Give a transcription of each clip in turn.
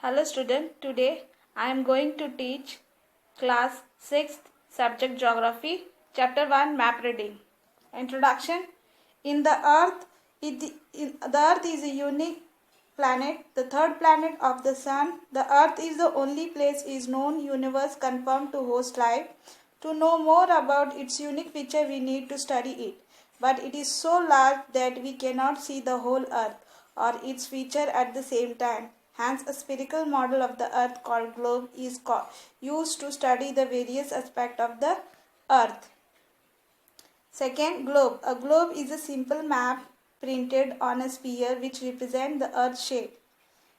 Hello student, today I am going to teach class 6th subject geography chapter 1 map reading. Introduction. In the earth, the earth is a unique planet, the third planet of the sun. The earth is the only place is known universe confirmed to host life. To know more about its unique feature we need to study it. But it is so large that we cannot see the whole earth or its feature at the same time. Hence, a spherical model of the earth called globe is used to study the various aspects of the earth. Second, globe. A globe is a simple map printed on a sphere which represents the earth's shape.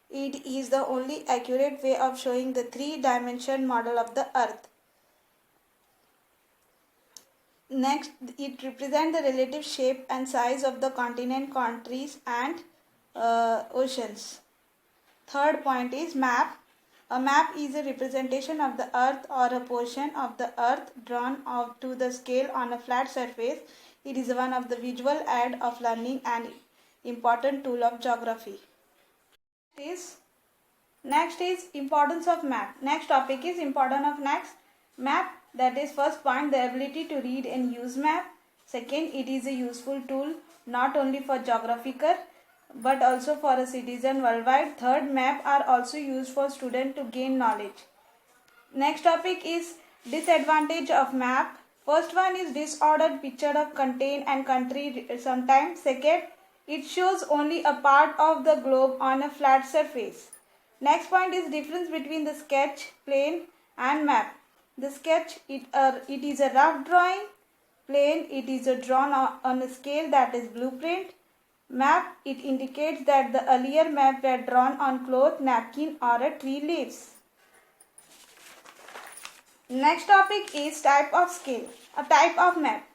It is the only accurate way of showing the three-dimensional model of the earth. Next, it represents the relative shape and size of the continent, countries and oceans. Third point is map. A map is a representation of the earth or a portion of the earth drawn out to the scale on a flat surface. It is one of the visual aid of learning and important tool of geography. Next is importance of map. Next topic is importance of map. That is first point, the ability to read and use map. Second, it is a useful tool not only for geographer but also for a citizen worldwide. Third, map are also used for students to gain knowledge. Next topic is disadvantage of map. First one is disordered picture of content and country sometimes. Second, it shows only a part of the globe on a flat surface. Next point is difference between the sketch, plane and map. The sketch, it is a rough drawing. Plane, it is a drawn on a scale, that is blueprint. Map, it indicates that the earlier map were drawn on cloth, napkin or a tree leaves. Next topic is type of scale. A type of map.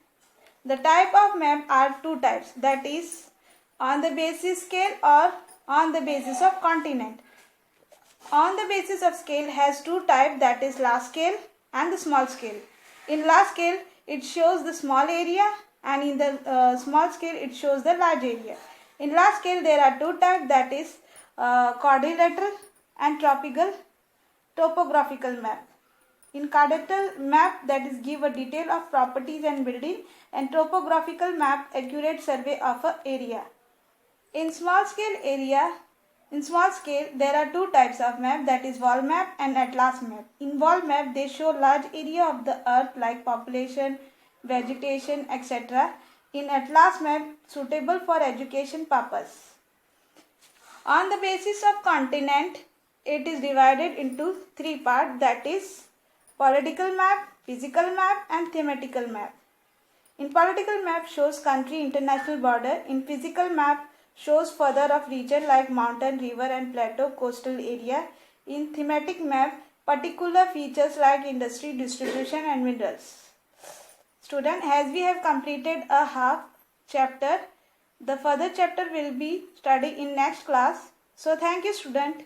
The type of map are two types, that is on the basis scale or on the basis of continent. On the basis of scale has two types, that is large scale and the small scale. In large scale it shows the small area and in the small scale it shows the large area. In large scale there are two types, that is quadrilateral and topographical map. In quadrilateral map, that is give a detail of properties and building, and topographical map accurate survey of a area. In small scale there are two types of map, that is wall map and atlas map. In wall map they show large area of the earth like population, vegetation, etc. In atlas map suitable for education purpose. On the basis of continent, it is divided into three parts, that is political map, physical map and thematical map. In political map shows country international border. In physical map shows further of region like mountain, river and plateau, coastal area. In thematic map particular features like industry, distribution and minerals. Student, as we have completed a half chapter, the further chapter will be studied in next class. So thank you student.